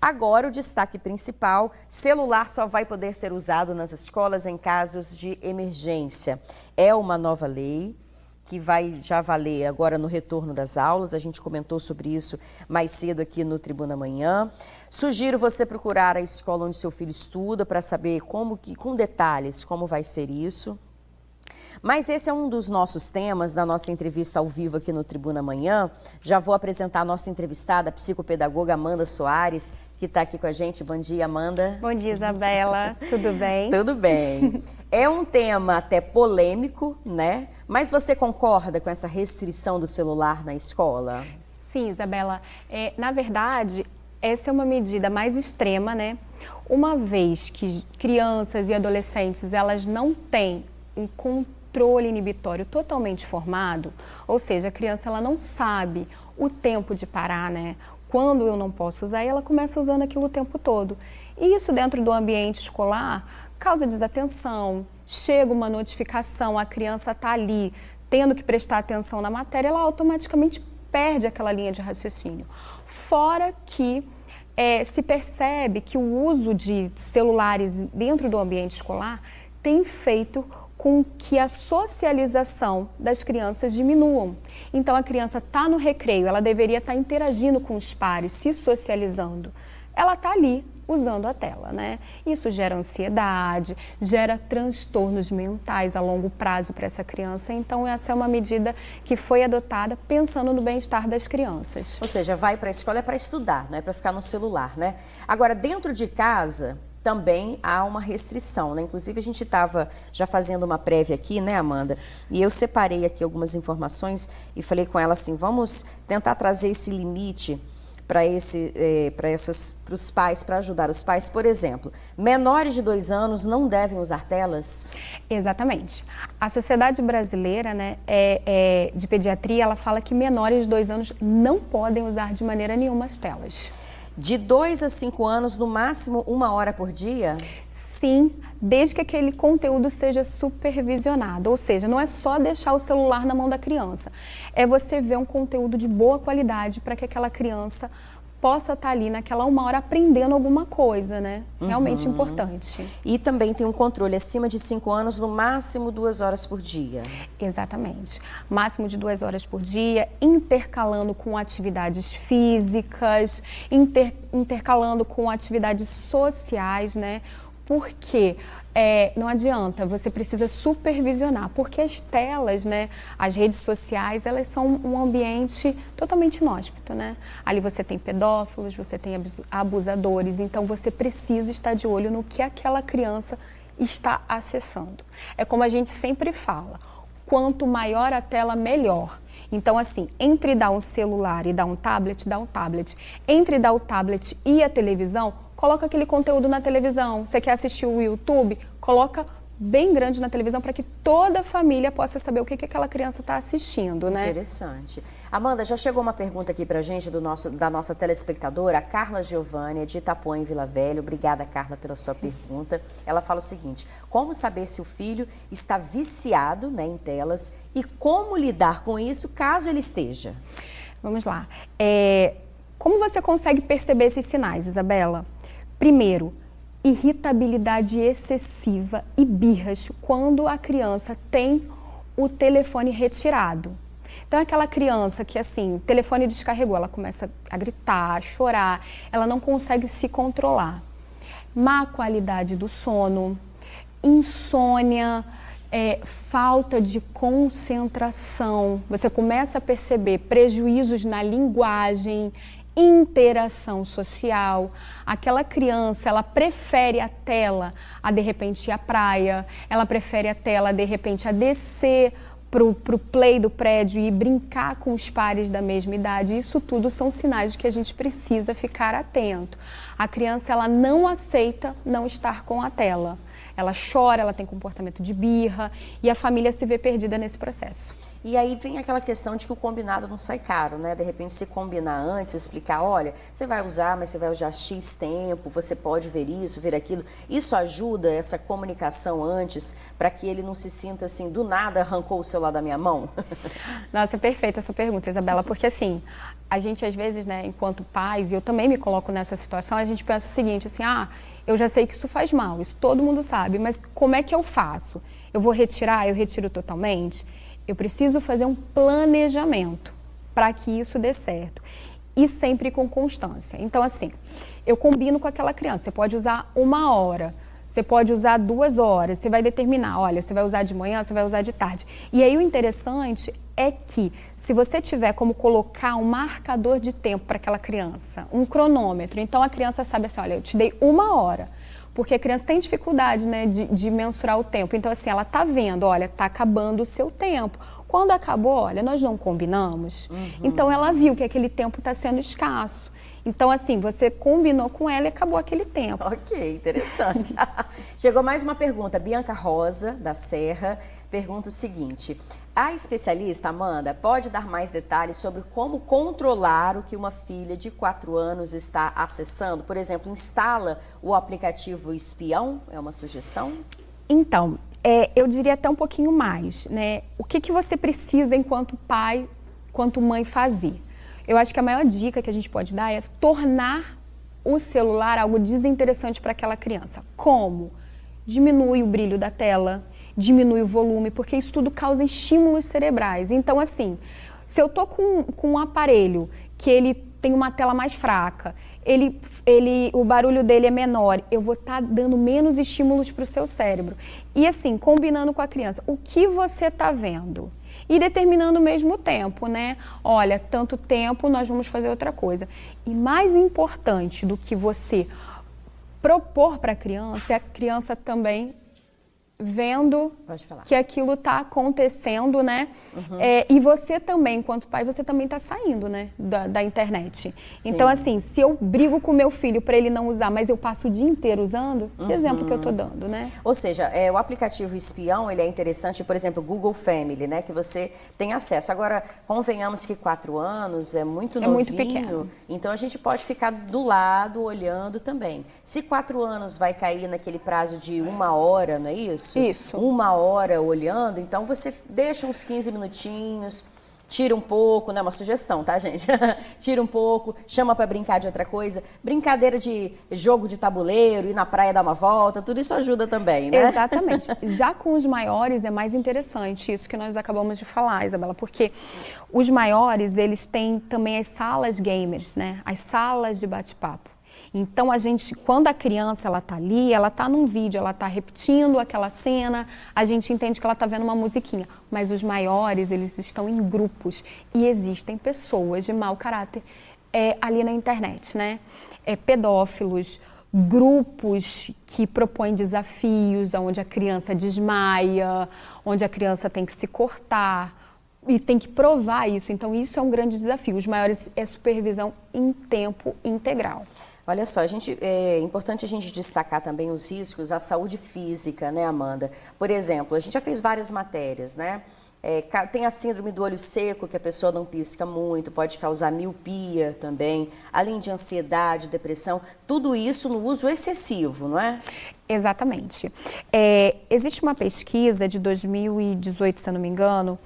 Agora, o destaque principal: celular só vai poder ser usado nas escolas em casos de emergência. É uma nova lei que vai já valer agora no retorno das aulas. A gente comentou sobre isso mais cedo aqui no Tribuna Manhã. Sugiro você procurar a escola onde seu filho estuda para saber com detalhes, como vai ser isso. Mas esse é um dos nossos temas da nossa entrevista ao vivo aqui no Tribuna Manhã. Já vou apresentar a nossa entrevistada, a psicopedagoga Amanda Soares, que está aqui com a gente. Bom dia, Amanda. Bom dia, Isabela. Tudo bem? Tudo bem. É um tema até polêmico, né? Mas você concorda com essa restrição do celular na escola? Sim, Isabela. Na verdade, essa é uma medida mais extrema, né? Uma vez que crianças e adolescentes, elas não têm um controle inibitório totalmente formado, ou seja, a criança ela não sabe o tempo de parar, né? Quando eu não posso usar, ela começa usando aquilo o tempo todo. E isso dentro do ambiente escolar causa desatenção, chega uma notificação, a criança está ali tendo que prestar atenção na matéria, ela automaticamente perde aquela linha de raciocínio. Fora que se percebe que o uso de celulares dentro do ambiente escolar tem feito com que a socialização das crianças diminuam. Então, a criança está no recreio, ela deveria estar interagindo com os pares, se socializando. Ela está ali usando a tela, né? Isso gera ansiedade, gera transtornos mentais a longo prazo para essa criança. Então, essa é uma medida que foi adotada pensando no bem-estar das crianças. Ou seja, vai para a escola é para estudar, não é para ficar no celular, né? Agora, dentro de casa também há uma restrição, né? Inclusive, a gente estava já fazendo uma prévia aqui, né, Amanda? E eu separei aqui algumas informações e falei com ela assim, vamos tentar trazer esse limite para os pais, para ajudar os pais. Por exemplo, menores de 2 anos não devem usar telas? Exatamente. A Sociedade Brasileira, né, de Pediatria, ela fala que menores de 2 anos não podem usar de maneira nenhuma as telas. De 2 a 5 anos, no máximo 1 hora por dia? Sim, desde que aquele conteúdo seja supervisionado, ou seja, não é só deixar o celular na mão da criança, é você ver um conteúdo de boa qualidade para que aquela criança possa estar ali naquela 1 hora aprendendo alguma coisa, né? Realmente importante. E também tem um controle acima de 5 anos, no máximo 2 horas por dia. Exatamente. Máximo de 2 horas por dia, intercalando com atividades físicas, intercalando com atividades sociais, né? Porque não adianta, você precisa supervisionar, porque as telas, né, as redes sociais, elas são um ambiente totalmente inóspito, né? Ali você tem pedófilos, você tem abusadores, então você precisa estar de olho no que aquela criança está acessando. É como a gente sempre fala, quanto maior a tela, melhor. Então, assim, entre dar um celular e dar um tablet, dá um tablet. Entre dar o tablet e a televisão, coloca aquele conteúdo na televisão. Você quer assistir o YouTube? Coloca bem grande na televisão para que toda a família possa saber o que aquela criança está assistindo, né? Interessante. Amanda, já chegou uma pergunta aqui para a gente da nossa telespectadora, a Carla Giovânia, de Itapuã, em Vila Velha. Obrigada, Carla, pela sua pergunta. Ela fala o seguinte: como saber se o filho está viciado, né, em telas e como lidar com isso caso ele esteja? Vamos lá. Como você consegue perceber esses sinais, Isabela? Primeiro, irritabilidade excessiva e birras quando a criança tem o telefone retirado. Então, aquela criança que, assim, o telefone descarregou, ela começa a gritar, a chorar, ela não consegue se controlar. Má qualidade do sono, insônia, falta de concentração. Você começa a perceber prejuízos na linguagem, interação social. Aquela criança, ela prefere a tela a, de repente, ir à praia, ela prefere a tela, de repente, a descer pro play do prédio e brincar com os pares da mesma idade. Isso tudo são sinais de que a gente precisa ficar atento. A criança, ela não aceita não estar com a tela. Ela chora, ela tem comportamento de birra e a família se vê perdida nesse processo. E aí vem aquela questão de que o combinado não sai caro, né? De repente, se combinar antes, explicar, olha, você vai usar, mas você vai usar X tempo, você pode ver isso, ver aquilo. Isso ajuda, essa comunicação antes, para que ele não se sinta assim, do nada arrancou o celular da minha mão? Nossa, é perfeita a sua pergunta, Isabela, porque assim, a gente às vezes, né, enquanto pais, e eu também me coloco nessa situação, a gente pensa o seguinte, assim, eu já sei que isso faz mal, isso todo mundo sabe, mas como é que eu faço? Eu vou retirar, eu retiro totalmente? Eu preciso fazer um planejamento para que isso dê certo. E sempre com constância. Então, assim, eu combino com aquela criança, você pode usar 1 hora, você pode usar 2 horas, você vai determinar, olha, você vai usar de manhã, você vai usar de tarde. E aí o interessante é que, se você tiver como colocar um marcador de tempo para aquela criança, um cronômetro, então a criança sabe assim, olha, eu te dei 1 hora, porque a criança tem dificuldade, né, de mensurar o tempo. Então, assim, ela tá vendo, olha, tá acabando o seu tempo. Quando acabou, olha, nós não combinamos. Então, ela viu que aquele tempo está sendo escasso. Então, assim, você combinou com ela e acabou aquele tempo. Ok, interessante. Chegou mais uma pergunta. Bianca Rosa, da Serra, pergunta o seguinte. A especialista, Amanda, pode dar mais detalhes sobre como controlar o que uma filha de 4 anos está acessando? Por exemplo, instala o aplicativo Espião? É uma sugestão? Então, eu diria até um pouquinho mais, né? O que você precisa enquanto pai, enquanto mãe fazer? Eu acho que a maior dica que a gente pode dar é tornar o celular algo desinteressante para aquela criança. Como? Diminui o brilho da tela, diminui o volume, porque isso tudo causa estímulos cerebrais. Então, assim, se eu tô com um aparelho que ele tem uma tela mais fraca, o barulho dele é menor, eu vou estar dando menos estímulos para o seu cérebro. E assim, combinando com a criança, o que você está vendo? E determinando o mesmo tempo, né? Olha, tanto tempo, nós vamos fazer outra coisa. E mais importante do que você propor para a criança, é a criança também vendo que aquilo está acontecendo, né? E você também, enquanto pai, você também está saindo, né, da internet. Sim. Então, assim, se eu brigo com meu filho para ele não usar, mas eu passo o dia inteiro usando, que exemplo que eu estou dando, né? Ou seja, o aplicativo Espião, ele é interessante, por exemplo, o Google Family, né, que você tem acesso. Agora, convenhamos que 4 anos é muito novinho, muito pequeno. Então a gente pode ficar do lado, olhando também. Se 4 anos vai cair naquele prazo de 1 hora, não é isso? Isso. 1 hora olhando, então você deixa uns 15 minutinhos, tira um pouco, não é uma sugestão, tá, gente? Tira um pouco, chama para brincar de outra coisa, brincadeira de jogo de tabuleiro, ir na praia dar uma volta, tudo isso ajuda também, né? Exatamente. Já com os maiores é mais interessante isso que nós acabamos de falar, Isabela, porque os maiores, eles têm também as salas gamers, né? As salas de bate-papo. Então, quando a criança ela tá ali, ela tá num vídeo, ela tá repetindo aquela cena, a gente entende que ela tá vendo uma musiquinha. Mas os maiores, eles estão em grupos e existem pessoas de mau caráter ali na internet, né? Pedófilos, grupos que propõem desafios, onde a criança desmaia, onde a criança tem que se cortar. E tem que provar isso. Então, isso é um grande desafio. Os maiores é supervisão em tempo integral. Olha só, é importante a gente destacar também os riscos à saúde física, né, Amanda? Por exemplo, a gente já fez várias matérias, né? Tem a síndrome do olho seco, que a pessoa não pisca muito, pode causar miopia também, além de ansiedade, depressão, tudo isso no uso excessivo, não é? Exatamente. Existe uma pesquisa de 2018, se eu não me engano,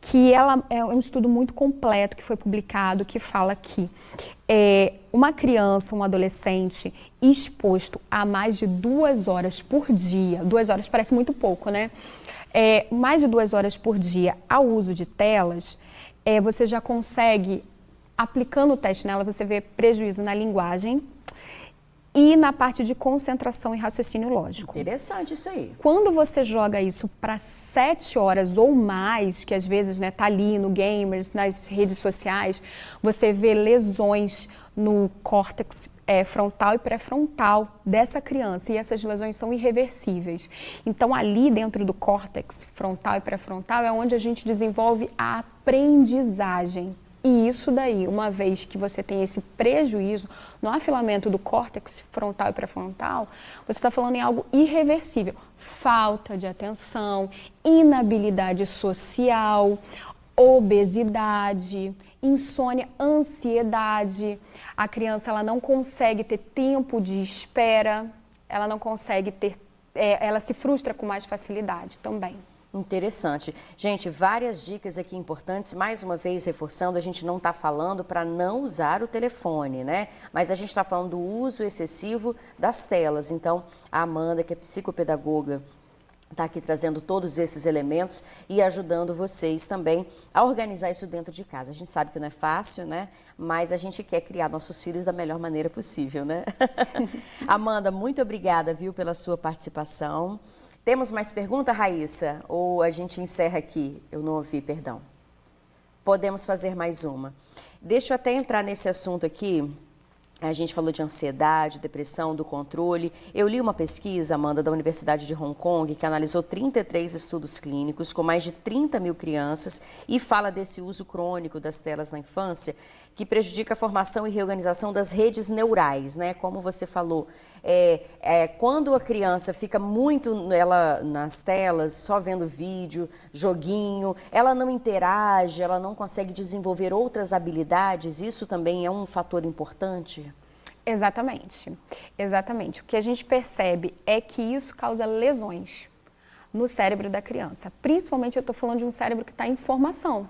que ela é um estudo muito completo que foi publicado, que fala que uma criança, um adolescente exposto a mais de 2 horas por dia, 2 horas parece muito pouco, né? Mais de 2 horas por dia ao uso de telas, você já consegue, aplicando o teste nela, você vê prejuízo na linguagem e na parte de concentração e raciocínio lógico. Interessante isso aí. Quando você joga isso para 7 horas ou mais, que às vezes tá ali no gamers, nas redes sociais, você vê lesões no córtex frontal e pré-frontal dessa criança, e essas lesões são irreversíveis. Então, ali dentro do córtex frontal e pré-frontal é onde a gente desenvolve a aprendizagem. E isso daí, uma vez que você tem esse prejuízo no afilamento do córtex frontal e pré-frontal, você está falando em algo irreversível. Falta de atenção, inabilidade social, obesidade, insônia, ansiedade. A criança ela não consegue ter tempo de espera, ela não consegue ela se frustra com mais facilidade também. Interessante. Gente, várias dicas aqui importantes. Mais uma vez, reforçando, a gente não está falando para não usar o telefone, né? Mas a gente está falando do uso excessivo das telas. Então, a Amanda, que é psicopedagoga, está aqui trazendo todos esses elementos e ajudando vocês também a organizar isso dentro de casa. A gente sabe que não é fácil, né? Mas a gente quer criar nossos filhos da melhor maneira possível, né? Amanda, muito obrigada, viu, pela sua participação. Temos mais pergunta, Raíssa? Ou a gente encerra aqui? Eu não ouvi, perdão. Podemos fazer mais uma. Deixa eu até entrar nesse assunto aqui. A gente falou de ansiedade, depressão, do controle. Eu li uma pesquisa, Amanda, da Universidade de Hong Kong, que analisou 33 estudos clínicos com mais de 30 mil crianças e fala desse uso crônico das telas na infância, que prejudica a formação e reorganização das redes neurais, né? Como você falou, quando a criança fica muito nas telas, só vendo vídeo, joguinho, ela não interage, ela não consegue desenvolver outras habilidades, isso também é um fator importante? Exatamente, exatamente. O que a gente percebe é que isso causa lesões no cérebro da criança. Principalmente eu estou falando de um cérebro que está em formação,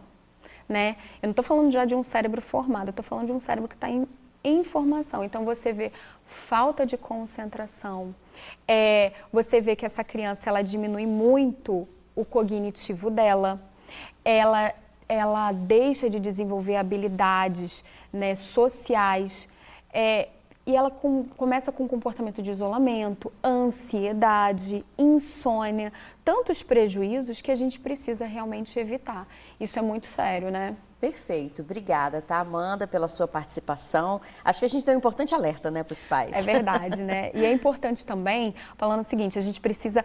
né? Eu não estou falando já de um cérebro formado, eu estou falando de um cérebro que está em formação. Então você vê falta de concentração, você vê que essa criança ela diminui muito o cognitivo dela, ela deixa de desenvolver habilidades, né, sociais, e ela começa com comportamento de isolamento, ansiedade, insônia, tantos prejuízos que a gente precisa realmente evitar. Isso é muito sério, né? Perfeito, obrigada, tá, Amanda, pela sua participação. Acho que a gente tem um importante alerta, né, para os pais. É verdade, né? E é importante também, falando o seguinte, a gente precisa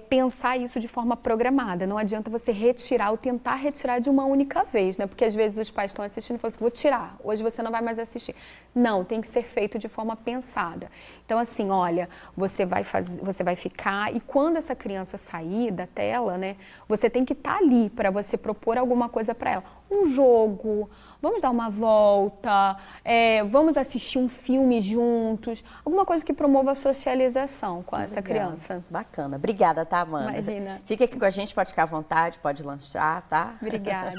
pensar isso de forma programada. Não adianta você retirar ou tentar retirar de uma única vez, né? Porque às vezes os pais estão assistindo e falam assim, vou tirar, hoje você não vai mais assistir. Não, tem que ser feito de forma pensada. Então assim, olha, você vai ficar e quando essa criança sair da tela, né, você tem que estar ali para você propor alguma coisa para ela. Um jogo, vamos dar uma volta, vamos assistir um filme juntos, alguma coisa que promova a socialização com essa criança. Bacana. Obrigada, tá, Amanda? Imagina. Fica aqui com a gente, pode ficar à vontade, pode lanchar, tá? Obrigada.